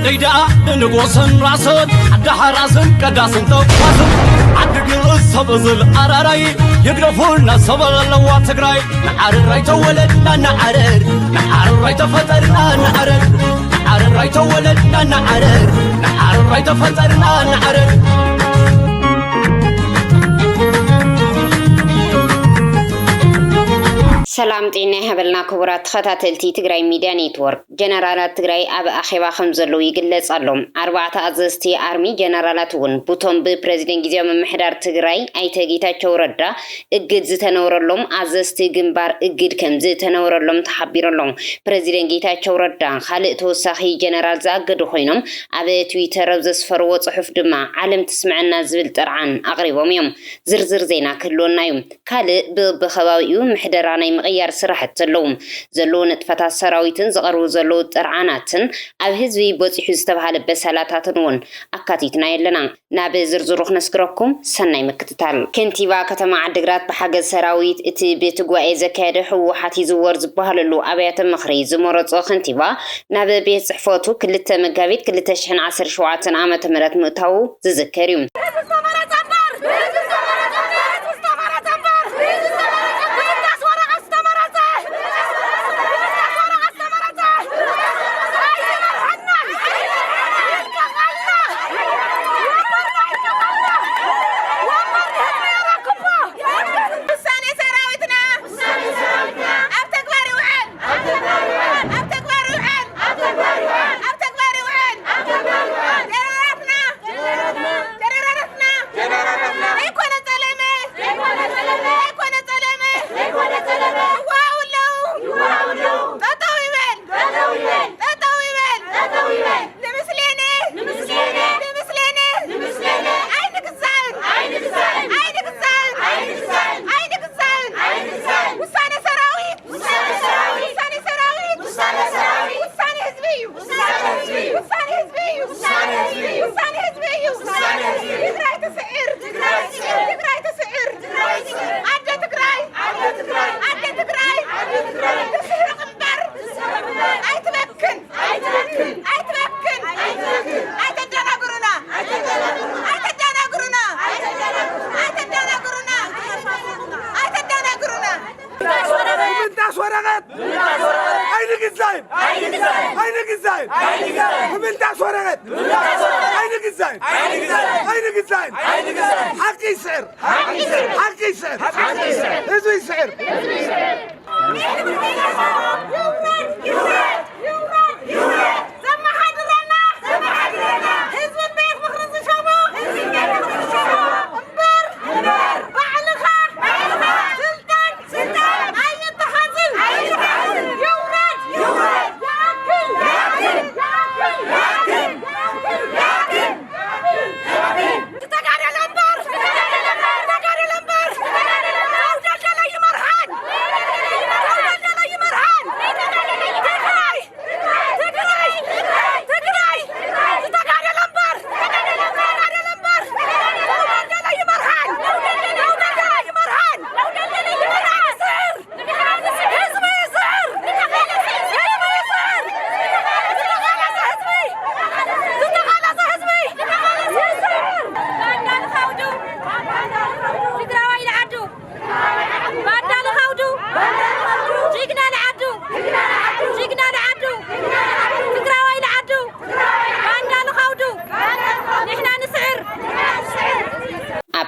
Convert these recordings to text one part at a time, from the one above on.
ليدا نقوسن راسن عدها راسن كداسن توقاسن عدق الصبزل أراراي يقرفولنا صبر اللوات تقراي نعرر راي تولدنا نعرر نعرر راي تفترنا نعرر نعرر راي تولدنا نعرر نعرر راي تفترنا نعرر سلام طيني هبلنا كبرات خطاتلتي تግራይ ሚድያ ኔትወርክ ጀነራላት ትግራይ ኣብ ኣኼባ ከም ዘለው ይግለጽ ኣሎም 4 ኣዘዝቲ ኣርሚ ጀነራላት ውን ቡቶም ብፕሬዝደንት ግዚያዊ ምምሕዳር ትግራይ ኣይተ ጌታቸው ረዳ እግድ ዝተነወረሎም ኣዘዝቲ ግንባር እግድ ከም ዝተነወረሎም ተሓቢሮሎም ፕሬዝደንት ጌታቸው ረዳ ካልእ ተወሳኺ ጀነራል ዝኣገዱ ኮይኖም ኣብ ትዊተር ዘስፈርዎ ጽሑፍ ድማ ዓለም ትስምዐና ዝብል ጥርዓን ኣቕሪቦም እዮም ዝርዝር ዜና ክህልወና እዩ ካልእ ብኸባቢኡ ምሕደራ ናይ غير سرحت زلوم زلون نطفات سراويتن زقرو زلو طرعاناتن اب حزبي بوصيح ዝተባሃለ በሰላታትን ውን አካቲትና የለና ናብ ዝርዝሩ ክነስክረኩም ሰናይ መክትታል ከንቲባ ከተማ ዓድግራት በሓገዝ ሰራዊት እቲ ቤት ጉባኤ ዘካየደ ህወሓት ይዝወር ዝበሃለሉ ኣብያተ ምኽሪ ዝመረጾ ከንቲባ ናብ ቤት ጽሕፈቱ ክልተ መጋቢት 2017 ዓመተ ምህረት ምእታው ዝዝከር እዩ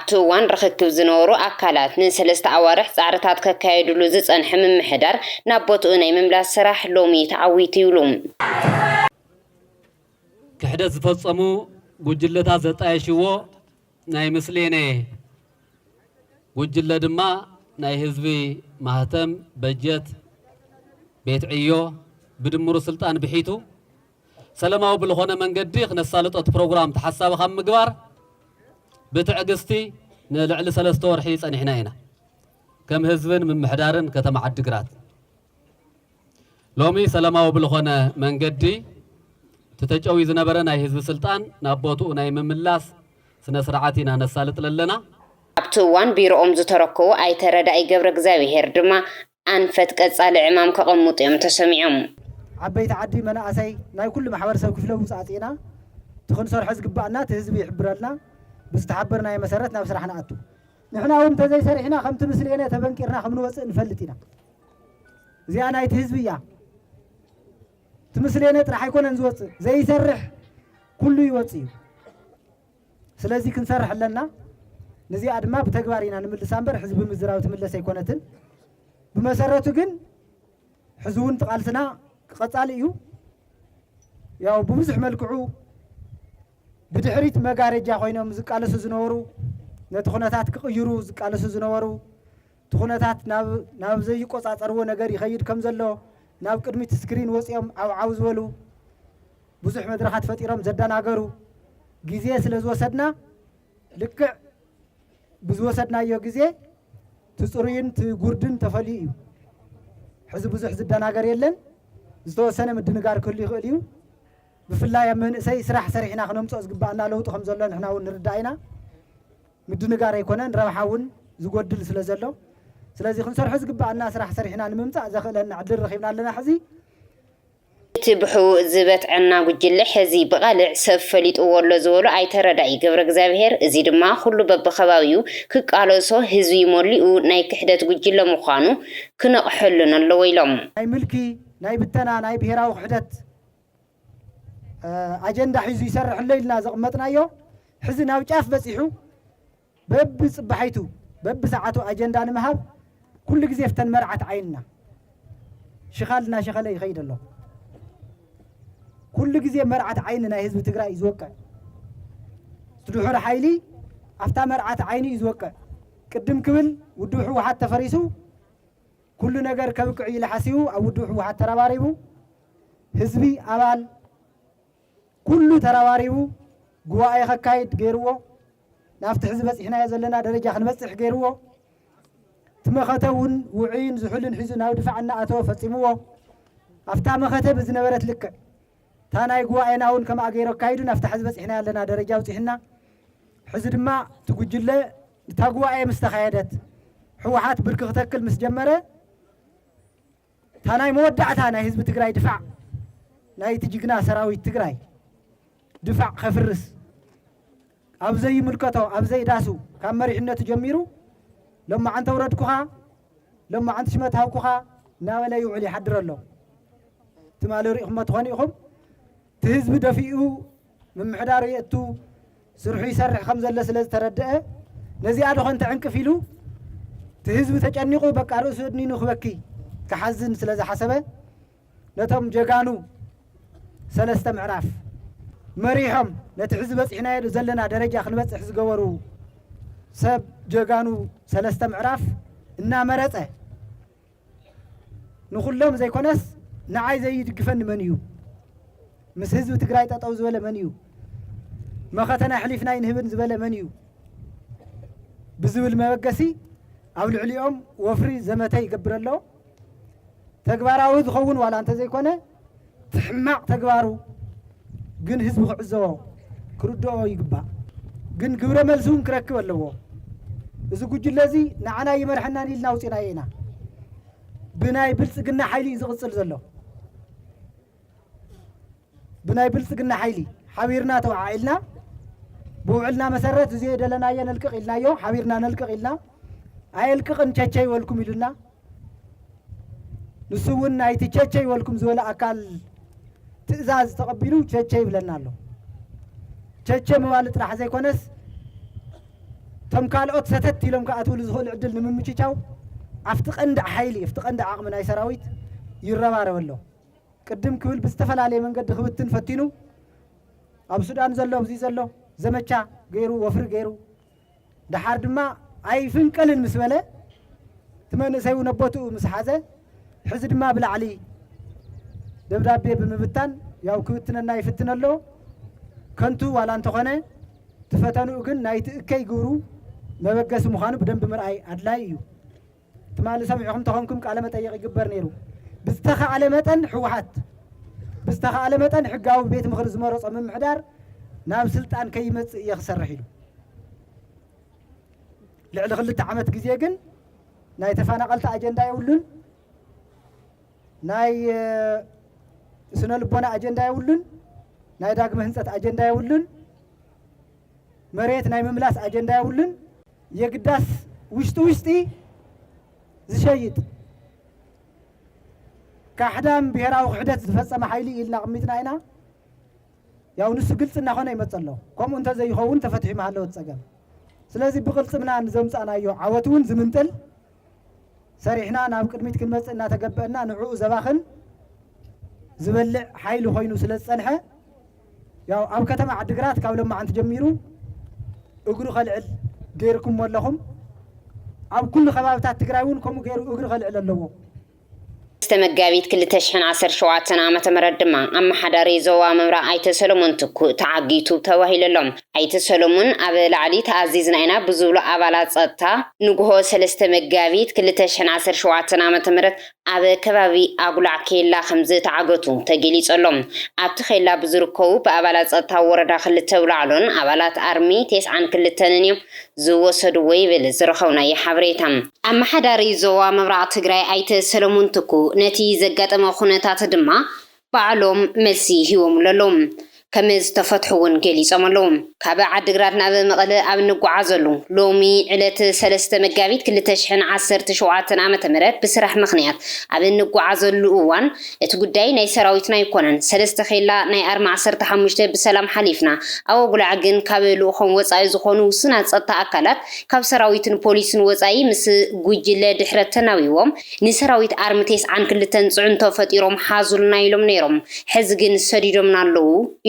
توان رخكب زنورو أكلات نسلست عوارح زعرتات كايدلو زن حمم محدر نبوتو ناي مملا سراح لومي تعويتي ولوم كحدث فصمو وجلتا زطايشو ناي مسلينه وجل دما ناي حزبي ماهتم بجت بيت عيو بدمرو سلطان بحيتو سلاماو بالخونه منقدي خنسالطت بروجرام تحساب خم مغبار بتعقستي نلعل 3 ورحي صنحنا هنا كم حزبن من محدارن كتما عدقرات لومي سلاماو بالخونه منقدي تتجاوي زنبره ناي حزب سلطان نابوتو ناي مملاس سنه سرعاتنا نسالط لنا ابتوان بيروم زتركو اي تردا اي غبر غزاوي هردما انفت قصال عمام كقمط يم تسمعهم عبيت عدي مناقسي ناي كل محور سو كفله وصاطينا تخون صرح زغبانا تهزب يحبرلنا بستحبرنا مسرتنا بسرحنا اتو نحنا وم تزي سرحنا خمت مسلينا تبنكرنا خم نوص نفلتينا زي انا يتهزبيا تمسلينا طرح يكون نزوص زي يسرح كله يوصي سلازي كنسرح لنا نزي ادما بتغبارينا نملس امبر حزب مزراو تملس يكونتن بمسرته ግን حزون تقالسنا قصال እዩ ያው ببزح መልክዑ بدحريت مغارجا ኮይኖም ዝቃለሱ ዝነበሩ ነትኹነታት ክቅይሩ ዝቃለሱ ዝነበሩ ትኹነታት ናብ ዘይቆጻጸርዎ ነገር ይኸይድ ከም ዘሎ ናብ ቅድሚት ስክሪን ወጽኦም ዓው ዝበሉ ብዙሕ መድረኻት ፈጢሮም ዘደናገሩ ግዜ ስለ ዝወሰድና ልክዕ ብዝወሰድናዮ ግዜ ትጽሩይን ትጉርድን ተፈልዩ እዩ ሕዚ ብዙሕ ዝደናገር የለን ዝተወሰነ ምድንጋር ክህሉ ይኽእል እዩ بفلاي من سي سرح سرحنا خنم صوص غبانا لو طخم زلو نحنا ونرداينا مدنغار يكونن ربحاون زغودل سلازلو سلازي خنسرح زغبانا سرح سرحنا نممصا زخلنا عدل رخيبنا لنا حزي تبحو زبت عنا وجل حزي بقالع سفليت اولو زولو اي ترداي غبر እግዚአብሔር እዚ ድማ ሁሉ በበخباويو ክቃለሶ ህዝቢ ሞሊኡ ናይ ክሕደት ወጅለ ምዃኑ ክነቅሐልን ኣለዎ ኢሎም ናይ ምልኪ ናይ ብተና ናይ ብሄራዊ ክሕደት أجندة حزب يسرح الليلنا زغمتنا يو حزنا وجاف بسيحو بب صبحيتو بب ساعته أجندة نمهب كل جزيفتن مرعت عيننا شغالنا شغالي يخيد الله كل جزي مرعت عيننا حزب تقرأ يزوقع تروحوا رحيلي أفتى مرعت عيني يزوقع قدم كبل ودوحوا حتى فريسو كل نجار كبكعي لحسيو أو ودوحوا حتى رواريبو حزبي أبال كل تراواريو قواي خكايد غيرو نافت حزب احنا يزلنا درجه خنبصح غيرو تمختون وعين زحلن حزن هاو دفعنا اتو فصيمو افتا مختب زنبرت لك تاناي قوايناون كما غيرو كايدو نافت حزب احنا يلنا درجه وصحنا حزدما تقجله تاقواي مستخايدت حوحات برك تكل مسجمره تاناي مودعتانا حزب تግራይ دفع ناي تجينا سراوي تግራይ دفع خفرس أبزي ملكته أبزي داسو كان مريحنة جميرو لما أنت وردكوها لما أنت شمتها وكوها ناولا يعلي حدر الله تمالو ريخم تغنيهم تهز بدفئو من محدار يأتو سرحي سرح خمزة لسلز تردأ نزي عادو خانت عنك فيلو تهز بتجنقو بكا رؤسو دنينو خبكي كحزن سلز حسبه نتم جاقانو سلست معراف مريحم نتحزب احنا يدو زلنا درجة خنبصح زغورو سب جاقانو سلست معراف انا مرصه نخلهم زي كونس نعاي زي يدقفن منيو مس حزب تግራይ ጠጠው ዝበለ መንዩ መኸተና حليفنا ينهبن ዝበለ መንዩ بزبل መበገሲ ኣብ ልዕሊኦም ወፍሪ ዘመተይ ይገብረሎ ተግባራዊ ዝኸውን ዋላ እንተ ዘይኮነ ትሕማቅ ተግባሩ ግን ህዝብ ክዕዘቦ ክርድኦ ይግባእ ግን ግብረ መልሱን ክረክብ ኣለዎ እዚ ጉጅለ እዚ ንዓና ይመርሐና ኢልና ውፂና ኢና ብናይ ብልጽግና ሓይሊ ዝቕጽል ዘሎ بناي بلصقنا حيلي حبيرنا توعيلنا بوعلنا مسرت زي دلنا ينلقق إلنا يو حبيرنا نلقق إلنا أيلقق نشجع ولكم إلنا نسوون نايت شجع ولكم زولا أكل تزاز تقبلوا شجع بلنا له شجع موالد راح زي كونس تم قال أوت ستت لهم كأتول زهول عدل نممشيشاو أفتق عند حيلي أفتق عند عقم ناي سراويت يربار ولا قدم كل بستفل عليه من قد خبتن فتينو أب سودان زلوا بزي زلوا زمتشا غيرو وفر غيرو ده حرد ما أي فنكل المسملة تمنى سيو نبوتو مسحازة حزد ما بلا علي دبدابي بمبتان ياو كوتنا ناي فتنا له كنتو ولا انتو خانه تفتنوا كن ناي تكي غورو ما بقاس مخانو بدن بمرأي أدلايو تمالي سمعهم تخونكم كعلامة أي جبر نيرو بستخ على متن حوحات بستخ على متن حقاو بيت مخرز مرص من محدار نام سلطان كيمت يخسر رحيلو لعل خلت عمت جزيجن ناي تفانا قلت أجندة يقولون ناي ስነ ልቦና አጀንዳ ይውልን ናይ ዳግመ ህንጸት አጀንዳ ይውልን መሬት ናይ መምላስ አጀንዳ ይውልን የግዳስ ውሽጢ ዝሸይጥ ካሕዳም ብሔራዊ ክሕደት ዝፈጸመ ሓይሊ ኢልና ቅሚጥና ኢና ያው ንሱ ግልጽ እናኾነ ይመጸሎ ከምኡ እንተ ዘይኸውን ተፈትሒ ማሃለወ ፀገም ስለዚ ብቅልጽምና ንዘምጻናዮ ዓወት እውን ዝምንጥል ሰሪሕና ናብ ቅድሚት ክንመጽእ እናተገበአና ንዕኡ ዘባኽን ዝበልዕ ሓይሊ ኮይኑ ስለ ዝጸንሐ ያው ኣብ ከተማ ዓዲግራት ካብ ሎማዓንቲ ጀሚሩ እግሩ ኸልዕል ገይርኩም ኣለኹም ኣብ ኩሉ ከባቢታት ትግራይ እውን ከምኡ ገይሩ እግሩ ኸልዕል ኣለዎ መጋቢት 2017 ዓመተ ምህረት ድማ ኣመሓዳሪ ዞባ ምብራቅ ኣይተ ሰሎሞን ትኩ ተዓጊቱ ተባሂለሎም ኣይተ ሰሎሞን ኣብ ላዕሊ ተኣዚዝና ኢና ብዝብሉ ኣባላት ጸጥታ ንግሆ 3 መጋቢት 2017 ዓመተ ምህረት ኣብ ከባቢ ኣጉላዕ ኬላ ከምዝ ተዓገቱ ተገሊጸሎም ኣብቲ ኬላ ብዝርከቡ ብኣባላት ጸጥታ ወረዳ 2 ብላዕሎን ኣባላት አርሚ 92 እዮም ዝወሰድዎ ይብል ዝረኸውና የሓበሬታ ኣመሓዳሪ ዞባ ምብራቅ ትግራይ ኣይተ ሰሎሞን ትኩ ነቲ ዘጋጠመ ኩነታት ድማ ባዕሎም መልሲ ሂቦም ኣለዎም ከመዝ ተፈትሑውን ገሊጾም ኣለዎም ካብ ዓዲግራት ናብ መቐለ ኣብ ንጓዓዘሉ ሎሚ ዕለት 3 መጋቢት 2017 ዓመተ ምህረት ብስራሕ ምኽንያት ኣብ ንጓዓዘሉ እዋን እቲ ጉዳይ ናይ ሰራዊትና ይኮነን 3 ኼላ ናይ ኣርማ 15 ብሰላም ሓሊፍና ኣብ ኣጉላዕ ግን ካብ ልኡኾም ወፃኢ ዝኾኑ ውስናት ጸጥታ ኣካላት ካብ ሰራዊትን ፖሊስን ወፃኢ ምስ ጉጅለ ድሕረት ተናዊዎም ንሰራዊት ኣርሚ 92 ጽዕንቶ ፈጢሮም ሓዙልና ኢሎም ነይሮም ሕዚ ግን ሰዲዶምና ኣለዉ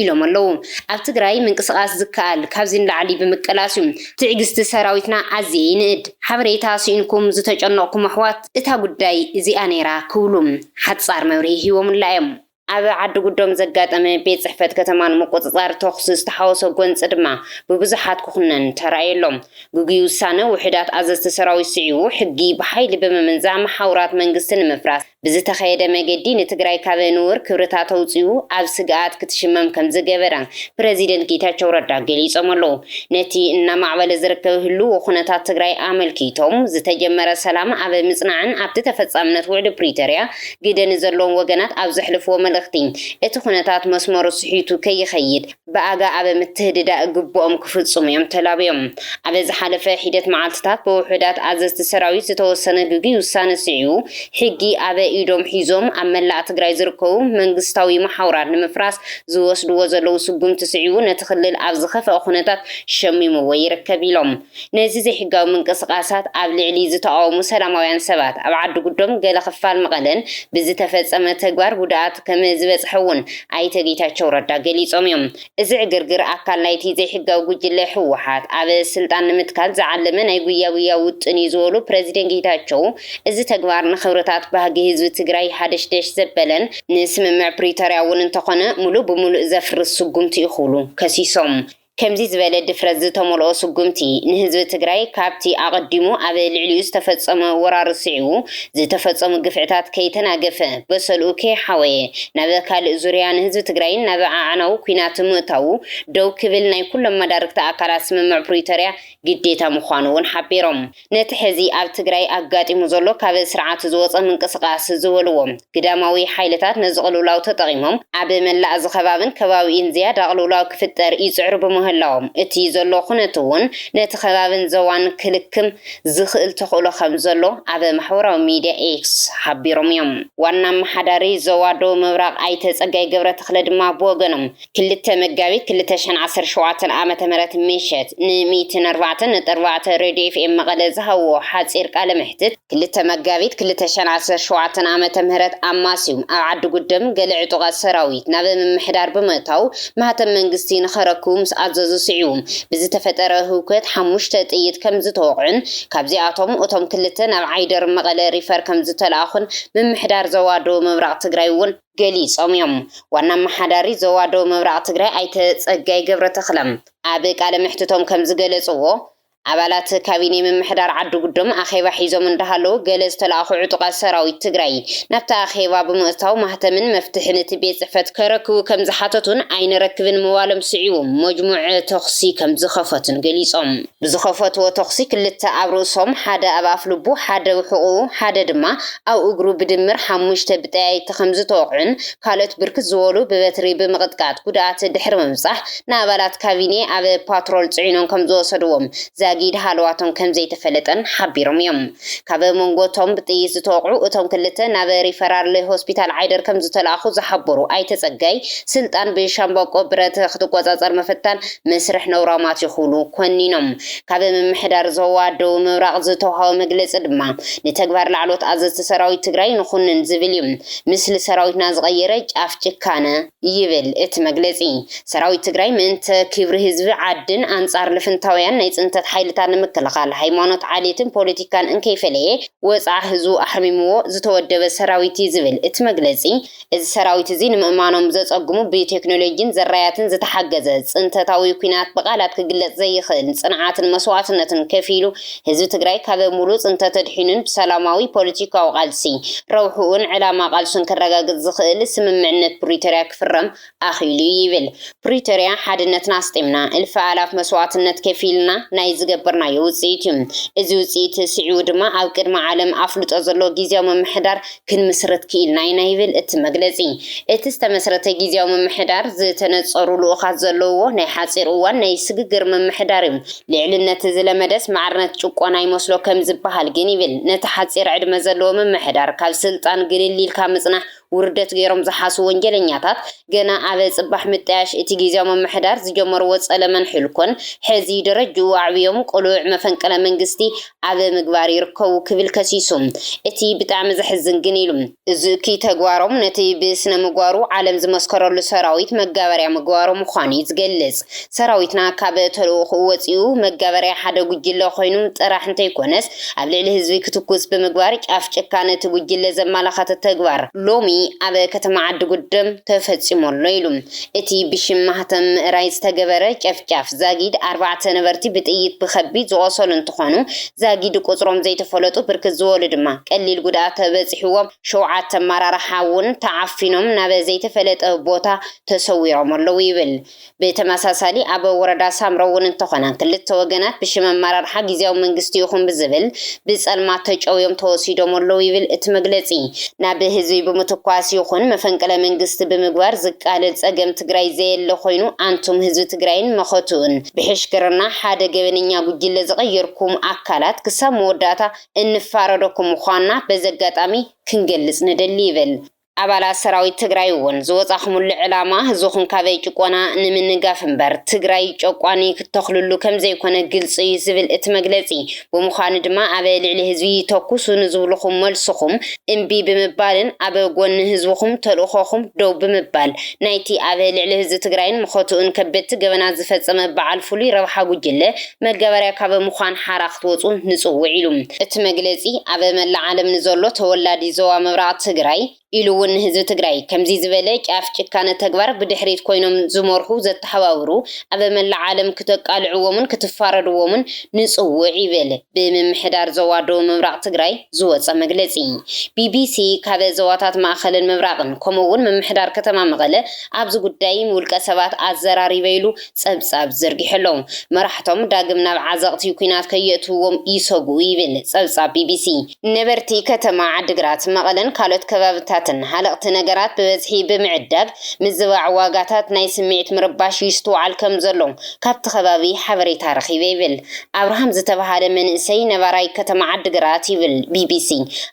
ኢሎም ኣለዉ ኣብ ትግራይ ምንቅስቃስ ዝከኣል ካብዚ ንላዕሊ ብምቅላስዩ ትዕግስቲ ሰራዊትና ኣዝየ ይንእድ ሓበሬታ ሲንኩም ዝተጨነቕኩም ኣሕዋት እታ ጉዳይ እዚኣ ነይራ ክብሉም ሓጻር መብርሂ ሂቦም ኣላዮም ኣብ ዓዲ ጉዶም ዘጋጠመ ቤት ጽሕፈት ከተማን ምቁጽጻር ተኽሲ ዝተሓወሰ ጎንፂ ድማ ብብዙሓት ክኹነን ተራእየሎም ጉግይ ውሳነ ውሕዳት ኣዘዝቲ ሰራዊት ስዒቡ ሕጊ ብሓይሊ ብምምንዛዕ መሓውራት መንግስቲ ንምፍራስ ብዝተኸየደ መገዲ ንትግራይ ካብ ንውር ክብርታት ተውፅኡ ኣብ ስግኣት ክትሽመም ከም ዝገበረ ፕሬዚደንት ጌታቸው ረዳ ገሊጾም ኣለዉ ነቲ እናማዕበለ ዝርከብ ህልው ኩነታት ትግራይ ኣመልኪቶም ዝተጀመረ ሰላም ኣብ ምጽናዕን ኣብቲ ተፈጻምነት ውዕሊ ፕሪቶርያ ግደን ዘለዎም ወገናት ኣብ ዘሕልፍዎ መልእኽቲ እቲ ኩነታት መስመሩ ስሒቱ ከይኸይድ ብኣጋ ኣብ ምትህድዳእ ግብኦም ክፍጽሙ እዮም ተላብዮም ኣብ ዝሓለፈ ሂደት መዓልትታት ብውሕዳት ኣዘዝቲ ሰራዊት ዝተወሰነ ግግይ ውሳነ ስዒቡ ሕጊ ኣብ ኢዶም ሒዞም ኣብ መላእ ትግራይ ዝርከቡ መንግስታዊ መሓውራት ንምፍራስ ዝወስድዎ ዘለዉ ስጉምቲ ስዒቡ ነቲ ክልል ኣብ ዝኸፍአ ኩነታት ሸሚምዎ ይርከብ ኢሎም ነዚ ዘይሕጋዊ ምንቅስቃሳት ኣብ ልዕሊ ዝተቃወሙ ሰላማውያን ሰባት ኣብ ዓዲ ጉዶም ገለ ክፋል መቐለን ብዝተፈጸመ ተግባር ጉድኣት ከም ዝበፅሐ እውን ኣይተ ጌታቸው ረዳ ገሊጾም እዮም እዚ ዕግርግር ኣካል ናይቲ ዘይሕጋዊ ጉጅለ ህወሓት ኣብ ስልጣን ንምትካል ዝዓለመ ናይ ጉያ ውጥን እዩ ዝበሉ ፕሬዚደንት ጌታቸው እዚ ተግባር ንኽብርታት ባህጊ ህዝቢ ትግራይ ሓደሽደሽ ዘበለን ንስምምዕ ፕሪቶርያ እውን እንተኾነ ሙሉእ ብሙሉእ ዘፍርስ ስጉምቲ ይኽብሉ ከሲሶም ከምዚ ዝበለ ድፍረት ዝተመልኦ ስጉምቲ ንህዝቢ ትግራይ ካብቲ ኣቐዲሙ ኣብ ልዕሊኡ ዝተፈጸመ ወራር ስዒቡ ዝተፈጸሙ ግፍዕታት ከይተናገፈ በሰልኡ ከይሓወየ ናብ ካልእ ዙርያ ንህዝቢ ትግራይን ናብ ዓዕናው ኩናት ምእታው ደው ክብል ናይ ኩሎም መዳርክቲ ኣካላት ስምምዕ ፕሪቶርያ ግዴታ ምዃኑ እውን ሓቢሮም ነቲ ሕዚ ኣብ ትግራይ ኣጋጢሙ ዘሎ ካብ ስርዓት ዝወፀ ምንቅስቃስ ዝበልዎም ግዳማዊ ሓይልታት ነዚ ቅልውላው ተጠቒሞም ኣብ መላእ ዝኸባብን ከባቢን ዝያዳ ቅልውላው ክፍጠር ይፅዕሩ ምህላዎም እቲ ዘሎ ኩነት እውን ነቲ ከባብን ዘዋን ክልክም ዝኽእል ተኽእሎ ከም ዘሎ ኣብ ማሕበራዊ ሚድያ ኤክስ ሓቢሮም እዮም ዋና ኣመሓዳሪ ዞባ ደቡብ ምብራቅ ኣይተ ጸጋይ ገብረ ተክለ ድማ ብወገኖም 2 መጋቢት 2017 ዓመተ ምህረት ምሸት ን104.4 ሬድዮ ኤፍኤም መቐለ ዝሃብዎ ሓፂር ቃለ መሕትት 2 መጋቢት 2017 ዓመተ ምህረት ኣማሲም ኣብ ዓዲ ጉደም ገለ ዕጡቃት ሰራዊት ናብ ምምሕዳር ብምእታው ማህተም መንግስቲ ንኸረክቡ ምስ ኣዘዙ ስዒቦም ብዝተፈጠረ ህውከት 5 ጥይት ከም ዝተወቅዑን ካብዚኣቶም እቶም 2 ናብ ዓይደር መቐለ ሪፈር ከም ዝተላኣኹን ምምሕዳር ዞባ ደቡብ ምብራቅ ትግራይ እውን ገሊጾም እዮም ዋና ኣመሓዳሪ ዞባ ደቡብ ምብራቅ ትግራይ ኣይተ ጸጋይ ገብረ ተክለ ኣብ ቃለ መሕትቶም ከም ዝገለጽዎ አባላት ካቢኔ መምሕዳር ዓዲ ጉዶም አኼባ ሒዞም እንዳሃለው ገለጽ ተላኹ ዕጡቃት ሰራዊት ትግራይ ናብታ አኼባ ብምእታው ማህተምን መፍትሕን እቲ ቤት ጽሕፈት ከረክቡ ከም ዝሓተቱን ኣይንረክብን ምባሎም ስዒቦም መጅሙዕ ተኽሲ ከም ዝኸፈቱን ገሊጾም ብዝኸፈትዎ ተኽሲ ክልተ ኣብ ርእሶም ሓደ ኣብ ኣፍልቡ ሓደ ውሕቑ ሓደ ድማ ኣብ እግሩ ብድምር 5 ብጠያይቲ ከም ዝተወቅዑን ካልኦት ብርክት ዝበሉ ብበትሪ ብምቕጥቃጥ ጉድኣት ድሕሪ ምብጻሕ ንኣባላት ካቢኔ ኣብ ፓትሮል ጽዒኖም ከም ዝወሰድዎም ዛጊድ ሃልዋቶም ከም ዘይተፈለጠን ሓቢሮም እዮም ካብ መንጎቶም ብጥይት ዝተወቅዑ እቶም ክልተ ናብ ሪፈራል ሆስፒታል ዓይደር ከም ዝተላኹ ዝሓበሩ ኣይተጸጋይ ስልጣን ብሻምበቆ ብረት ክትቆጻጸር መፈታን መስርሕ ነውራማት ይኹሉ ኮኒኖም ካብ ምምሕዳር ዞባ ደቡብ ምብራቕ ዝተውሃበ መግለጺ ድማ ንተግባር ላዕሎት ኣዘዝቲ ሰራዊት ትግራይ ንኹንን ዝብል እዩ ምስሊ ሰራዊትና ዝቀየረ ጫፍ ጭካነ ይብል እቲ መግለጺ ሰራዊት ትግራይ ምንተ ክብሪ ህዝቢ ዓድን አንጻር ልፍንታውያን ናይ ጽንተት ሓይልታት ንምክልኻል ሃይማኖት ዓሌትን ፖለቲካን እንከይፈለየ ወፃ ህዝቡ ኣሕሚምዎ ዝተወደበ ሰራዊት ዝብል እቲ መግለጺ እዚ ሰራዊት እዚ ንምእማኖም ዘጸግሙ ብቴክኖሎጂን ዘራያትን ዝተሓገዘ ጽንተታዊ ኩናት በቃላት ክግለጽ ዘይኽእል ጽንዓትን መስዋዕትነትን ከፊሉ ህዝቢ ትግራይ ካብ ሙሉእ ጽንተት ድሒኑን ብሰላማዊ ፖለቲካዊ ቃልሲ ረውሑን ዕላማ ቃልሱን ከረጋግጽ ዝኽእል ስምምዕነት ፕሪቶሪያ ክፍረም ኣኺሉ ይብል ፕሪቶሪያ ሓድነትና ኣስጢምና እልፍ ኣላፍ መስዋዕትነት ከፊልና ናይ ዝገበርናዮ ውጽኢት እዩ እዚ ውጽኢት ስዒቡ ድማ ኣብ ቅድሚ ዓለም ኣፍልጦ ዘሎ ጊዜያዊ ምምሕዳር ክንምስረት ክኢልና ኢና ይብል እቲ መግለጺ እቲ ዝተመስረተ ጊዜያዊ ምምሕዳር ዝተነጸሩ ልኡኻት ዘለውዎ ናይ ሓጺር እዋን ናይ ስግግር ምምሕዳር እዩ ልዕልነት ዝለመደስ ማዕርነት ጭቆና ይመስሎ ከም ዝበሃል ግን ይብል ነቲ ሓጺር ዕድመ ዘለዎ ምምሕዳር ካብ ስልጣን ግልሊልካ ምጽናሕ ውርደት ገይሮም ዝሓስቡ ወንጀለኛታት ገና ኣብ ጽባሕ ምጥያሽ እቲ ጊዜያዊ ምምሕዳር ዝጀመርዎ ጸለመን ሕልኮን ሕዚ ደረጅኡ ኣዕብዮም ቁሉዕ መፈንቅለ መንግስቲ ኣብ ምግባር ይርከቡ ክብል ከሲሱም እቲ ብጣዕሚ ዘሕዝን ግን ኢሉ እዚ ተግባሮም ነቲ ብስነ ምግባሩ ዓለም ዝመስከረሉ ሰራዊት መጋበርያ ምግባሩ ምዃኑ ዝገልጽ ሰራዊትና ካብ ተልእኹ ወፂኡ መጋበርያ ሓደ ጉጅለ ኮይኑ ጥራሕ እንተይኮነስ ኣብ ልዕሊ ህዝቢ ክትኩስ ብምግባር ጫፍ ጭካነ እቲ ጉጅለ ዘመላኸተ ተግባር ሎሚ ኣብ ከተማ ዓዲ ጉደም ተፈጺሞሎ ኢሉ እቲ ብሽማህተም ምእራይ ዝተገበረ ጨፍጫፍ ዛጊድ 4 ነበርቲ ብጥይት ብኸቢድ ዝቆሰሉ እንትኾኑ ዛጊድ ቁጽሮም ዘይተፈለጡ ብርክት ዝበሉ ድማ ቀሊል ጉድኣት ተበፂሕዎም 7 ኣመራርሓ እውን ተዓፊኖም ናብ ዘይተፈለጠ ቦታ ተሰዊሮም ኣለዉ ይብል ብተመሳሳሊ ኣብ ወረዳ ሳምረ እውን እንተኾነ ክልተ ወገናት ብሽም ኣመራርሓ ጊዜያዊ መንግስቲ ይኹን ብዝብል ብጸልማት ተጨውዮም ተወሲዶም ኣለዉ ይብል እቲ መግለጺ ናብ ህዝቢ ብምትኳስ ይኹን መፈንቅለ መንግስቲ ብምግባር ዝቃለል ጸገም ትግራይ ዘየለ ኮይኑ አንቱም ህዝቢ ትግራይን መኸቱን ብሕሽክርና ሓደ ገበነኛ ጉጅለ ዝቀየርኩም አካላት ክሳብ መወዳእታ እንፋረደኩም ምዃንና በዘጋጣሚ ክንገልጽ ንደሊ ይብል አባላት ሰራዊት ትግራይ እውን ዝወጻኹምሉ ዕላማ ህዝኹም ካበይ ጭቆና ንምንጋፍ እምበር ትግራይ ጨቋኒ ክትተኽልሉ ከም ዘይኮነ ግልጽ እዩ ዝብል እቲ መግለጺ ብምዃኑ ድማ ኣብ ልዕሊ ህዝቢ ተኩሱ ንዝብልኹም መልስኹም እምቢ ብምባልን ኣብ ጎኒ ህዝብኹም ተልእኾኹም ደው ብምባል ናይቲ ኣብ ልዕሊ ህዝቢ ትግራይን ምኸቱን ከበድቲ ገበና ዝፈጸመ በዓል ፍሉይ ረብሓ ጉጅለ መጋበርያ ካብ ምዃን ሓራ ክትወፁ ንጽውዕ ኢሉ እቲ መግለጺ ኣብ መላእ ዓለም ንዘሎ ተወላዲ ዞባ ምብራቕ ትግራይ ኢሉ እውን ህዝቢ ትግራይ ከምዚ ዝበለ ጫፍ ጭካነ ተግባር ብድሕሪት ኮይኖም ዝመርሑ ዘተሓባብሩ ኣብ መላእ ዓለም ክተቃልዕዎምን ክትፋረድዎምን ንጽውዕ ይብል ብምምሕዳር ዞባ ደቡብ ምብራቕ ትግራይ ዝወፀ መግለጺ ቢቢሲ ካብ ዞባታት ማእኸልን ምብራቕን ከምኡውን ምምሕዳር ከተማ መቐለ ኣብዚ ጉዳይ ውልቀ ሰባት ኣዘራሪበ ኢሉ ጸብጻብ ዘርጊሕሎ መራሕቶም ዳግም ናብ ዓዘቕቲ ኩናት ከየእትውዎም ይሰጉ ይብል ጸብጻብ ቢቢሲ ነበርቲ ከተማ ዓዲግራት መቐለን ካልኦት ከባቢታት ሃለቕቲ ነገራት ብበዝሒ ብምዕዳግ ምዝባዕ ዋጋታት ናይ ስምዒት ምርባሽ ይስተውዓል ከም ዘሎ ካብቲ ከባቢ ሓበሬታ ረኺበ ይብል ኣብርሃም ዝተባሃለ መንእሰይ ነባራይ ከተማ ዓዲግራት ይብል ቢቢሲ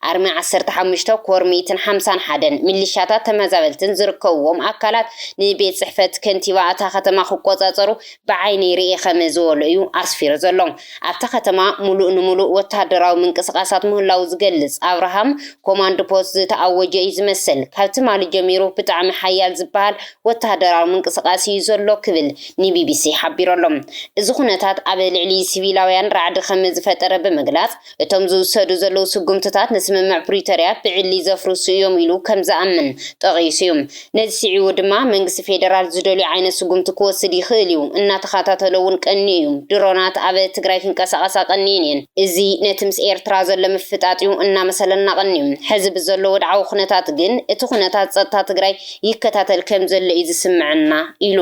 ኣርሚ 15 ኮር 151 ሚሊሻታት ተመዛበልትን ዝርከብዎም ኣካላት ንቤት ጽሕፈት ከንቲባ እታ ከተማ ክቆጻጸሩ ብዓይኒ ርኢ ከም ዝበሉ እዩ ኣስፊሩ ዘሎ ኣብታ ከተማ ሙሉእ ንሙሉእ ወተሃደራዊ ምንቅስቓሳት ምህላው ዝገልጽ ኣብርሃም ኮማንድ ፖስት ዝተኣወጀ ዝመስል ካብቲ ማሊ ጀሚሩ ብጣዕሚ ሓያል ዝበሃል ወተሃደራዊ ምንቅስቃስ እዩ ዘሎ ክብል ንቢቢሲ ሓቢሮሎም እዚ ኩነታት ኣብ ልዕሊ ሲቪላውያን ራዕዲ ከም ዝፈጠረ ብምግላጽ እቶም ዝውሰዱ ዘለው ስጉምትታት ንስምምዕ ፕሪቶሪያ ብዕሊ ዘፍርሱ እዮም ኢሉ ከም ዝኣምን ጠቒሱ እዩ ነዚ ሲዒቡ ድማ መንግስቲ ፌደራል ዝደልዩ ዓይነት ስጉምቲ ክወስድ ይኽእል እዩ እናተኸታተለውን ቀኒ እዩ ድሮናት ኣብ ትግራይ ክንቀሳቐሳ ቀኒየን እዚ ነቲ ምስ ኤርትራ ዘሎ ምፍጣጥዩ እናመሰለና ቀኒ ሕዚ ብዘሎ ወድዓዊ ኩነታት ግን እቲ ኩነታት ጸጥታ ትግራይ ይከታተል ከም ዘሎ እዩ ዝስምዓና ኢሉ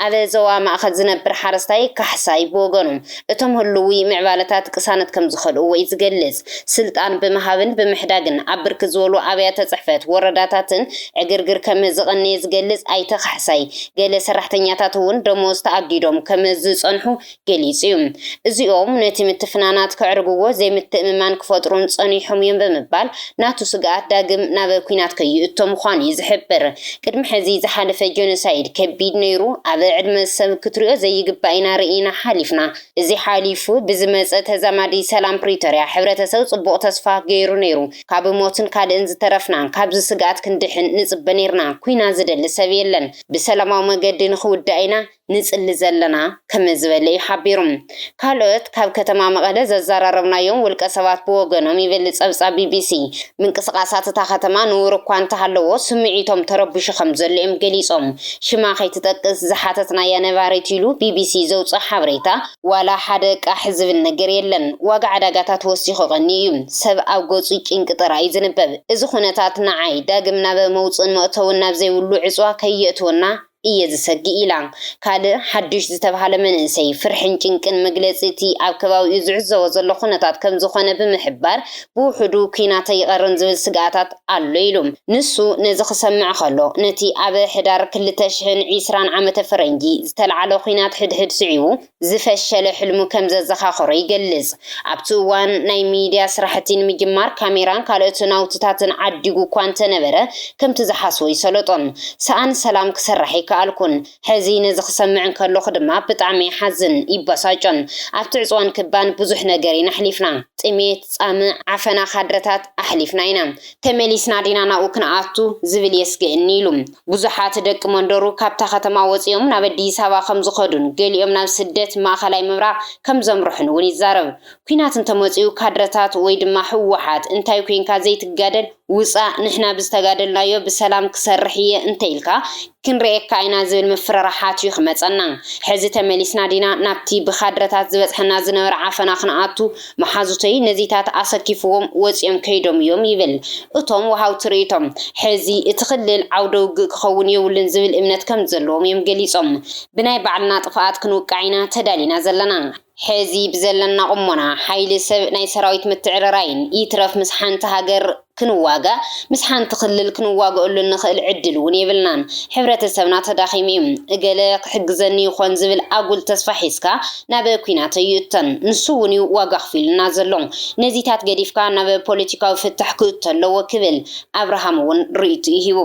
ኣብ ዞባ ማእከል ዝነብር ሓረስታይ ካሕሳይ ብወገኑ እቶም ህልዊ ምዕባለታት ቅሳነት ከም ዝኸልእዎ እዩ ዝገልጽ ስልጣን ብምሃብን ብምሕዳግን ኣብ ብርክ ዝበሉ ኣብያተ ጽሕፈት ወረዳታትን ዕግርግር ከም ዝቐነየ ዝገልጽ ኣይተ ካሕሳይ ገለ ሰራሕተኛታት እውን ደሞዝ ተኣጊዶም ከም ዝጸንሑ ገሊጹ እዩ እዚኦም ነቲ ምትፍናናት ከዕርግዎ ዘይምትእምማን ክፈጥሩን ጸኒሖም እዮም ብምባል ናቱ ስጋኣት ዳግም ናብ ኩናት ከይእቶም ምዃኑ እዩ ዝሕብር ቅድሚ ሕዚ ዝሓለፈ ጀኖሳይድ ከቢድ ነይሩ ኣብ ዕድመ ሰብ ክትሪኦ ዘይግባእ ኢና ርኢና ሓሊፍና እዚ ሓሊፉ ብዝመፀ ተዛማዲ ሰላም ፕሪቶሪያ ሕብረተሰብ ጽቡቕ ተስፋ ገይሩ ነይሩ ካብ ሞትን ካልእን ዝተረፍና ካብዚ ስጋኣት ክንድሕን ንጽበ ነርና ኩና ዝደሊ ሰብ የለን ብሰላማዊ መገዲ ንኽውዳእ ኢና ንጽሊ ዘለና ከም ዝበለ ይሓቢሩም ካልኦት ካብ ከተማ መቐለ ዘዘራረብናዮም ውልቀ ሰባት ብወገኖም ይብል ጸብጻብ ቢቢሲ ምንቅስቃሳት እታ ከተማ ንውር እኳ እንተሃለዎ ስምዒቶም ተረብሹ ከም ዘሎኦም ገሊጾም ሽማ ከይትጠቅስ ዝሓተትናያ ነባሪት ኢሉ ቢቢሲ ዘውፅእ ሓበሬታ ዋላ ሓደ ቃሕ ዝብል ነገር የለን ዋጋ ዕዳጋታት ወሲኹ ቀኒ እዩ ሰብ ኣብ ገጹ ጭንቂ ጥራይ ዝንበብ እዚ ኩነታት ንዓይ ዳግም ናብ መውፅእን መእተውን ናብ ዘይብሉ ዕፅዋ ከየእትወና እየ ዝሰጊ ኢላ ካልእ ሓድሽ ዝተባሃለ መንእሰይ ፍርሕን ጭንቅን መግለፂ እቲ ኣብ ከባቢኡ ዝዕዘቦ ዘሎ ኩነታት ከም ዝኾነ ብምሕባር ብውሕዱ ኩናት ይቐርን ዝብል ስጋኣታት ኣሎ ኢሉ ንሱ ነዚ ክሰምዕ ከሎ ነቲ ኣብ ሕዳር 2020 ዓመተ ፈረንጂ ዝተለዓለ ኩናት ሕድሕድ ስዒቡ ዝፈሸለ ሕልሙ ከም ዘዘኻኽሮ ይገልጽ ኣብቲ እዋን ናይ ሚድያ ስራሕቲ ንምጅማር ካሜራን ካልኦት ናውትታትን ዓዲጉ እኳ እንተነበረ ከምቲ ዝሓስቦ ይሰለጦን ሰኣን ሰላም ክሰርሕ አልኩን ሕዚ ነዚ ክሰምዕን ከለኹ ድማ ብጣዕሚ ሓዝን ይበሳጮን ኣብቲ ዕፅዋን ክባን ብዙሕ ነገር ይናሕሊፍና ጥሜት ጻምዕ ዓፈና ካድረታት ኣሕሊፍና ኢና ተመሊስና ዲና ናብኡ ክንኣቱ ዝብል የስግእኒ ኢሉ ብዙሓት ደቂ መንደሩ ካብታ ከተማ ወፂኦም ናብ ኣዲስ ኣበባ ከም ዝኸዱን ገሊኦም ናብ ስደት ማእኸላይ ምብራቕ ከም ዘምርሑን እውን ይዛረብ ኩናት እንተመፂኡ ካድረታት ወይ ድማ ህወሓት እንታይ ኮይንካ ዘይትጋደል ውፃእ ንሕና ብዝተጋደልናዮ ብሰላም ክሰርሕ እየ እንተኢልካ ክንርኤካ ኢና ዝብል ምፍራርሓት እዩ ክመፀና ሕዚ ተመሊስና ዲና ናብቲ ብካድረታት ዝበፅሐና ዝነበረ ዓፈና ክንኣቱ መሓዙተይ ነዚታት ኣሰኪፍዎም ወፂኦም ከይዶም እዮም ይብል እቶም ወሃው ትርኢቶም ሕዚ እቲ ክልል ዓውደ ውግእ ክኸውን የብሉን ዝብል እምነት ከም ዘለዎም እዮም ገሊፆም ብናይ ባዕልና ጥፍኣት ክንውቃዕ ኢና ተዳሊና ዘለና ሕዚ ብዘለና ቁሞና ሓይሊ ሰብ ናይ ሰራዊት ምትዕርራይን ይትረፍ ምስ ሓንቲ ሃገር ክንዋጋ ምስ ሓንቲ ክልል ክንዋገአሉ ንኽእል ዕድል እውን የብልናን ሕብረተሰብና ተዳኺሙ እገለ ክሕግዘኒ ይኾን ዝብል ኣጉል ተስፋ ሒዝካ ናብ ኩናት ይእተን ንሱ እውን ዋጋ ክፊልና ዘሎ ነዚታት ገዲፍካ ናብ ፖለቲካዊ ፍትሕ ክእተለዎ ክብል ኣብርሃም እውን ርእይቱ ይሂቡ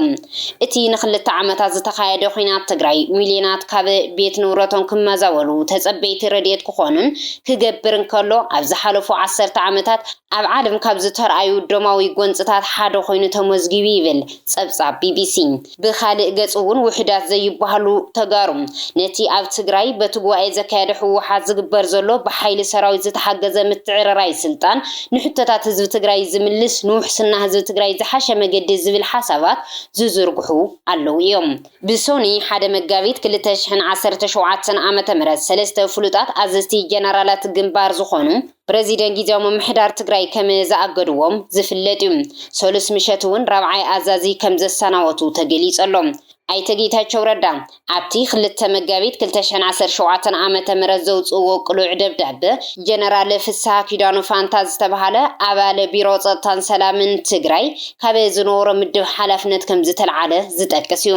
እቲ ንክልተ ዓመታት ዝተኻየደ ኩናት ትግራይ ሚልዮናት ካብ ቤት ንብረቶም ክመዛወሉ ተጸበይቲ ረድኤት ክኾኑን ክገብርን ከሎ ኣብ ዝሓለፉ 10 ዓመታት ኣብ ዓለም ካብ ዝተርኣዩ ደማዊ ጎንፅታት ሓደ ኮይኑ ተመዝጊቢ ይብል ጸብጻብ ቢቢሲ ብኻልእ ገጽ እውን ውሕዳት ዘይባሃሉ ተጋሩ ነቲ ኣብ ትግራይ በትጉባኤ ዘካየደ ህወሓት ዝግበር ዘሎ ብሓይሊ ሰራዊት ዝተሓገዘ ምትዕርራይ ስልጣን ንሕቶታት ህዝቢ ትግራይ ዝምልስ ንውሕስና ህዝቢ ትግራይ ዝሓሸ መገዲ ዝብል ሓሳባት ዝዝርግሑ ኣለው እዮም ብሶኒ ሓደ መጋቢት 2017 ዓመተ ምህረት ሰለስተ ፍሉጣት ኣዘዝቲ ጀነራላት ግንባር ዝኾኑ ፕሬዚደንት ጊዜያዊ ምምሕዳር ትግራይ ከም ዝኣገድዎም ዝፍለጥ እዩ ሰሉስ ምሸት እውን ራብዓይ ኣዛዚ ከም ዘሰናወቱ ተገሊጸሎም ኣይተ ጌታቸው ረዳ ኣብቲ 2 መጋቢት 2017 ዓመተ ምህረት ዘውፅዎ ቅሉዕ ደብዳቤ ጀነራል ፍስሓ ኪዳኑ ፋንታ ዝተባሃለ ኣባል ቢሮ ጸጥታን ሰላምን ትግራይ ካብ ዝነበሮ ምድብ ሓላፍነት ከም ዝተልዓለ ዝጠቅስ እዩ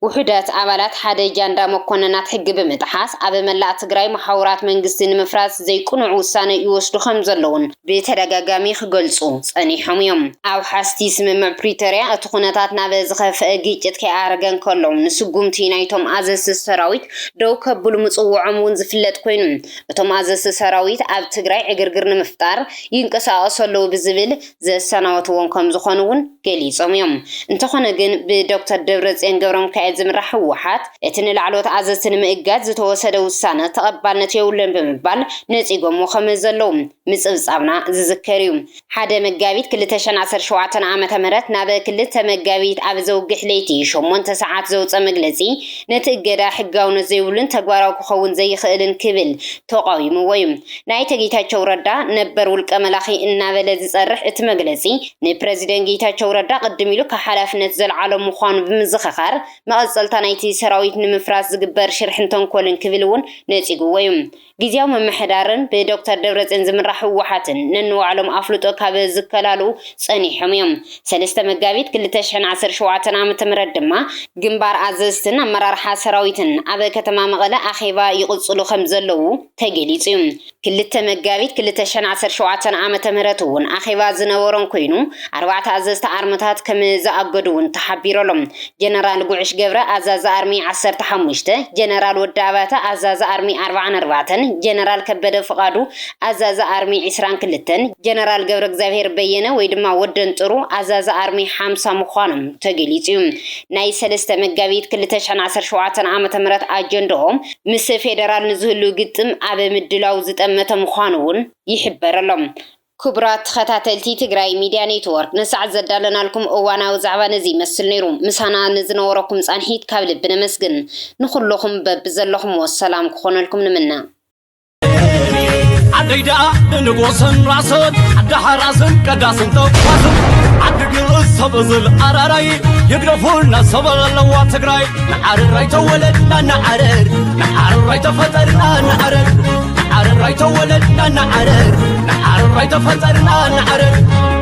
ውሕዳት አባላት ሓደ ጃንዳ መኮንናት ሕጊ ብምጥሓስ ኣብ መላእ ትግራይ ማሕበራት መንግስቲ ንምፍራስ ዘይቁኑዕ ውሳነ ይወስዱ ከም ዘለውን ብተደጋጋሚ ክገልጹ ጸኒሖም እዮም። ኣብ ሓስቲ ስምምዕ ፕሪቶርያ እቲ ኩነታት ናብ ዝኸፍአ ግጭት ከይኣረገን ከሎ ንስጉምቲ ናይቶም ኣዘዝቲ ሰራዊት ደው ከብሉ ምጽውዖም እውን ዝፍለጥ ኮይኑ እቶም ኣዘዝቲ ሰራዊት ኣብ ትግራይ ዕግርግር ንምፍጣር ይንቀሳቐሱ ኣለዉ ብዝብል ዘሰናወትዎም ከም ዝኾኑ እውን ገሊጾም እዮም። እንተኾነ ግን ብዶክተር ደብረጽዮን ገብረሚካኤል ዝምራሕ ህወሓት እቲ ንላዕሎት ኣዘዝቲ ንምእጋድ ዝተወሰደ ውሳነ ተቐባልነት የብሉን ብምባል ነፂጎሞ ከም ዘለዉ ምፅብፃብና ዝዝከር እዩ። ሓደ መጋቢት 2017 ዓመተ ምህረት ናብ ክልተ መጋቢት ኣብ ዘውግሕ ለይቲ 8 ሰዓት ዘውፀ መግለፂ ነቲ እገዳ ሕጋውነት ዘይብሉን ተግባራዊ ክኸውን ዘይኽእልን ክብል ተቃዊምዎ እዩ። ናይ ጌታቸው ረዳ ነበር ውልቀ መላኺ እናበለ ዝፀርሕ እቲ መግለፂ ንፕሬዚደንት ጌታቸው ረዳ ቅድም ኢሉ ከሓላፍነት ዘለዓሎ ምዃኑ ብምዝኽኻር መቐፀልታ ናይቲ ሰራዊት ንምፍራስ ዝግበር ሽርሕን ተንኮልን ክብል እውን ነፂግዎ እዩ። ጊዜያዊ መምሕዳርን ብዶክተር ደብረጽዮን ዝምራሕ ህወሓትን ነንባዕሎም ኣፍልጦ ካብ ዝከላሉ ጸኒሖም እዮም። 3 መጋቢት 2017 ዓመተ ምህረት ድማ ግንባር ኣዘዝትን ኣመራርሓ ሰራዊትን ኣብ ከተማ መቐለ ኣኼባ ይቕጽሉ ከም ዘለዉ ተገሊጹ እዩ። 2 መጋቢት 2017 ዓመተ ምህረት እውን ኣኼባ ዝነበሮን ኮይኑ 4 ኣዘዝቲ ኣርምታት ከም ዝኣገዱን ተሓቢሮሎም። ጀነራል ጉዕሽ ገብረ ኣዛዚ ኣርሚ 15፣ ጀነራል ወዲ ኣባተ ኣዛዚ ኣርሚ 44፣ ጀነራል ከበደ ፍቃዱ ኣዛዚ ኣርሚ 22፣ ጀነራል ገብረ እግዚአብሔር በየነ ወይ ድማ ወደን ጥሩ ኣዛዚ ኣርሚ 50 ምዃኖም ተገሊጹ እዩ። ናይ 3 መጋቢት 2017 ዓመተ ምህረት ኣጀንዳኦም ምስ ፌደራል ንዝህሉ ግጥም ኣብ ምድላው ዝጠመተ ምዃኑ እውን ይሕበረሎም። ክቡራት ተኸታተልቲ ትግራይ ሚድያ ኔትወርክ ንሰዓት ዘዳለናልኩም እዋናዊ ዛዕባ ነዚ ይመስል ነይሩ። ምሳና ንዝነበረኩም ጻንሒት ካብ ልቢ ነመስግን። ንኹልኹም በብዘለኹም ወሰላም ክኾነልኩም ንምና عديدا نقوسن راسن عدحراسن قداسن توقاسن عدقل الصبزل أراراي يقرفولنا صبغ اللوات تقراي نحار الرايت ولدنا نعرر نحار الرايت فترنا نعرر نحار الرايت ولدنا نعرر نحار الرايت فترنا نعرر